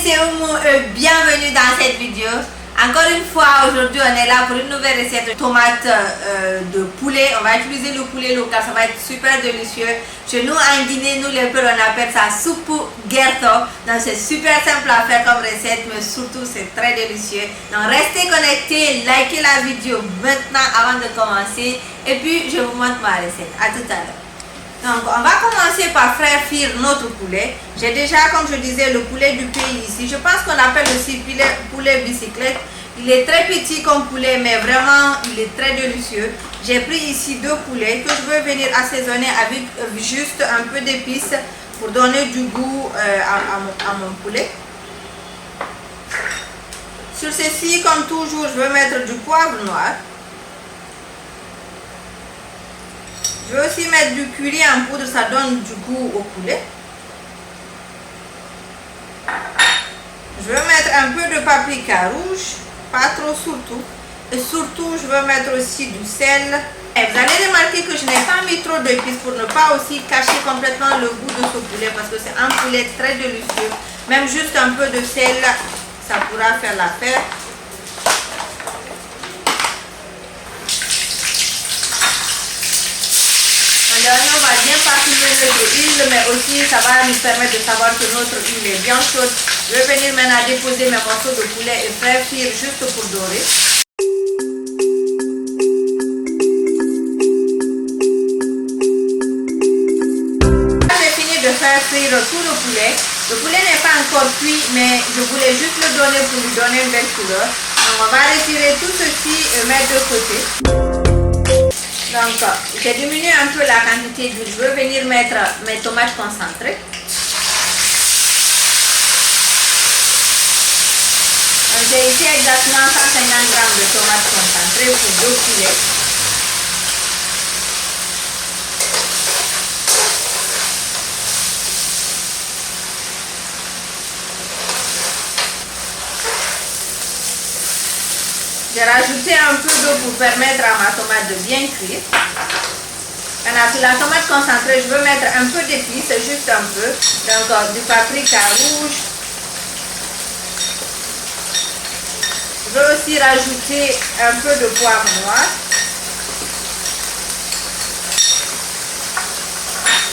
c'est Oumou et bienvenue dans cette vidéo. Encore une fois, aujourd'hui on est là pour une nouvelle recette de tomates de poulet. On va utiliser le poulet local, ça va être super délicieux. Chez nous en Guinée, nous les Peuls, on appelle ça soupe gerto. Donc c'est super simple à faire comme recette, mais surtout c'est très délicieux. Donc restez connectés, likez la vidéo maintenant avant de commencer. Et puis je vous montre ma recette. À tout à l'heure. Donc on va commencer par faire frire notre poulet. J'ai déjà, comme je disais, le poulet du pays ici. Je pense qu'on appelle aussi poulet bicyclette. Il est très petit comme poulet, mais vraiment il est très délicieux. J'ai pris ici 2 poulets que je veux venir assaisonner avec juste un peu d'épices pour donner du goût à mon poulet. Sur ceci, comme toujours, je veux mettre du poivre noir. Je vais aussi mettre du curry en poudre, ça donne du goût au poulet. Je vais mettre un peu de paprika rouge, pas trop surtout. Et surtout, je vais mettre aussi du sel. Et vous allez remarquer que je n'ai pas mis trop d'épices pour ne pas aussi cacher complètement le goût de ce poulet parce que c'est un poulet très délicieux. Même juste un peu de sel, ça pourra faire l'affaire. On va bien parfumer notre huile, mais aussi ça va nous permettre de savoir que notre huile est bien chaude. Je vais venir maintenant déposer mes morceaux de poulet et faire frire juste pour dorer. J'ai fini de faire frire tout le poulet. Le poulet n'est pas encore cuit, mais je voulais juste le donner pour lui donner une belle couleur. Donc on va retirer tout ceci et mettre de côté. Donc, j'ai diminué un peu la quantité d'huile. Je veux venir mettre mes tomates concentrées. J'ai ici exactement 150 g de tomates concentrées pour 2 poulets. J'ai rajouté un peu d'eau pour permettre à ma tomate de bien cuire. Maintenant, sur la tomate concentrée, je veux mettre un peu d'épices, juste un peu. Donc, du paprika rouge. Je veux aussi rajouter un peu de poivre noir.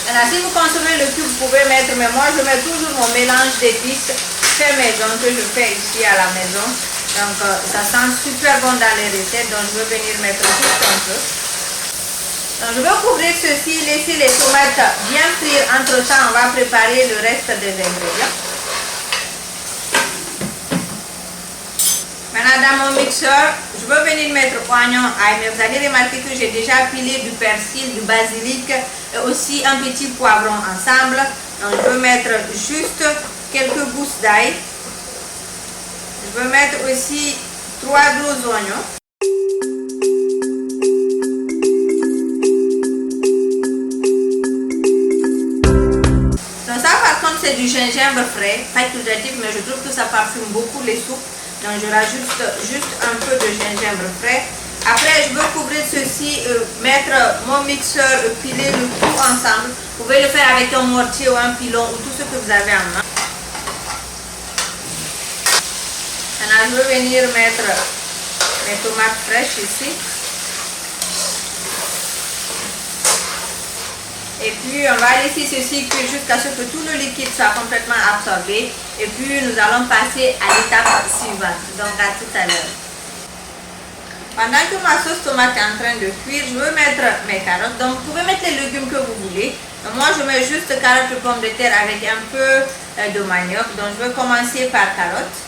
Maintenant, si vous consommez le cube, vous pouvez mettre, mais moi je mets toujours mon mélange d'épices fait maison que je fais ici à la maison. Donc ça sent super bon dans les recettes, donc je veux venir mettre juste un peu. Donc je vais couvrir ceci, laisser les tomates bien frire. Entre temps, on va préparer le reste des ingrédients. Maintenant dans mon mixeur, je veux venir mettre oignon, ail, mais vous allez remarquer que j'ai déjà pilé du persil, du basilic et aussi un petit poivron ensemble. Donc je veux mettre juste quelques gousses d'ail. Je vais mettre aussi 3 gros oignons. Donc ça par contre c'est du gingembre frais, facultatif, mais je trouve que ça parfume beaucoup les soupes. Donc je rajoute juste un peu de gingembre frais. Après je veux couvrir ceci, mettre mon mixeur, piler le tout ensemble. Vous pouvez le faire avec un mortier ou un pilon ou tout ce que vous avez en main. Maintenant, je vais venir mettre mes tomates fraîches ici. Et puis, on va laisser ceci cuire jusqu'à ce que tout le liquide soit complètement absorbé. Et puis, nous allons passer à l'étape suivante. Donc, à tout à l'heure. Pendant que ma sauce tomate est en train de cuire, je veux mettre mes carottes. Donc, vous pouvez mettre les légumes que vous voulez. Donc, moi, je mets juste carottes et pommes de terre avec un peu de manioc. Donc, je vais commencer par carottes.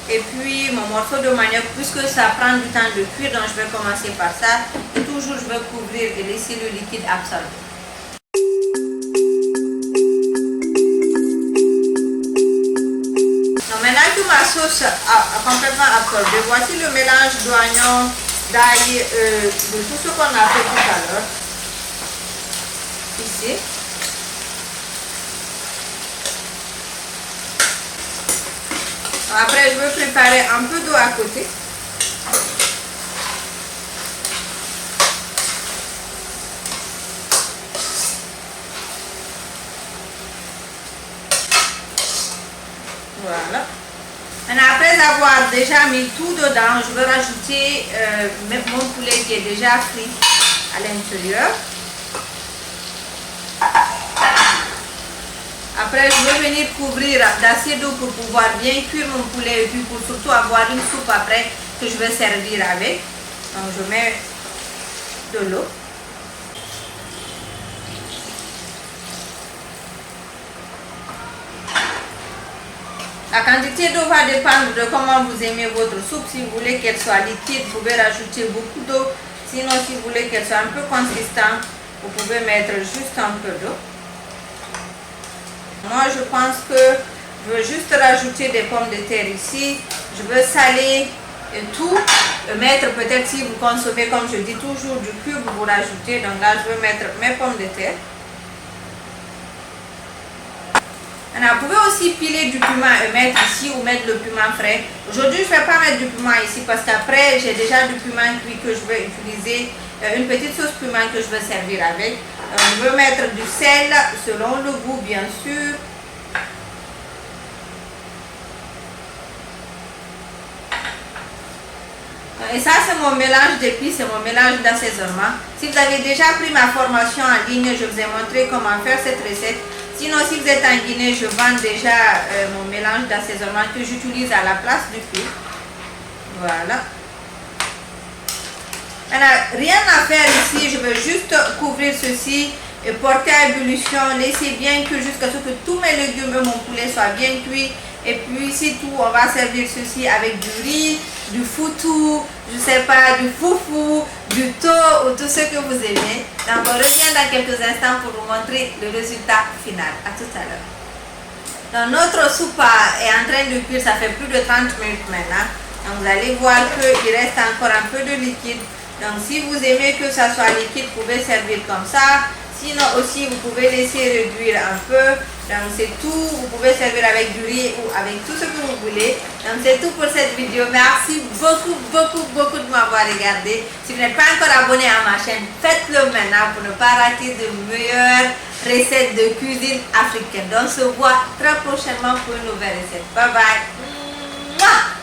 Et puis mon morceau de manioc, puisque ça prend du temps de cuire, donc je vais commencer par ça. Et toujours je vais couvrir et laisser le liquide absorber. Donc maintenant que ma sauce a complètement absorbé, voici le mélange d'oignons, d'ail, de tout ce qu'on a fait tout à l'heure. Ici. Après, je vais préparer un peu d'eau à côté. Voilà. Maintenant, après avoir déjà mis tout dedans, je vais rajouter mon poulet qui est déjà frit à l'intérieur. Après, je vais venir couvrir d'assez d'eau pour pouvoir bien cuire mon poulet et puis pour surtout avoir une soupe après que je vais servir avec. Donc, je mets de l'eau. La quantité d'eau va dépendre de comment vous aimez votre soupe. Si vous voulez qu'elle soit liquide, vous pouvez rajouter beaucoup d'eau. Sinon, si vous voulez qu'elle soit un peu consistante, vous pouvez mettre juste un peu d'eau. Moi, je pense que je veux juste rajouter des pommes de terre ici. Je veux saler et tout. Mettre peut-être si vous consommez, comme je dis toujours, du cube, vous rajoutez. Donc là, je vais mettre mes pommes de terre. Alors, vous pouvez aussi piler du piment et mettre ici ou mettre le piment frais. Aujourd'hui, je ne vais pas mettre du piment ici parce qu'après, j'ai déjà du piment cuit que je vais utiliser. Une petite sauce piment que je vais servir avec. Je vais mettre du sel selon le goût, bien sûr. Et ça, c'est mon mélange d'épices, c'est mon mélange d'assaisonnement. Si vous avez déjà pris ma formation en ligne, je vous ai montré comment faire cette recette. Sinon, si vous êtes en Guinée, je vends déjà mon mélange d'assaisonnement que j'utilise à la place du fil. Voilà. Alors, rien à faire ici, je veux juste couvrir ceci et porter à ébullition, laisser bien cuire jusqu'à ce que tous mes légumes et mon poulet soient bien cuits. Et puis, c'est tout, on va servir ceci avec du riz, du foutou, je sais pas, du foufou, du thon ou tout ce que vous aimez. Donc, on revient dans quelques instants pour vous montrer le résultat final. À tout à l'heure. Donc, notre soupe est en train de cuire, ça fait plus de 30 minutes maintenant. Donc, vous allez voir qu'il reste encore un peu de liquide. Donc, si vous aimez que ça soit liquide, vous pouvez servir comme ça. Sinon aussi, vous pouvez laisser réduire un peu. Donc, c'est tout. Vous pouvez servir avec du riz ou avec tout ce que vous voulez. Donc, c'est tout pour cette vidéo. Merci beaucoup, beaucoup, beaucoup de m'avoir regardé. Si vous n'êtes pas encore abonné à ma chaîne, faites-le maintenant pour ne pas rater de meilleures recettes de cuisine africaine. Donc, on se voit très prochainement pour une nouvelle recette. Bye bye. Mouah!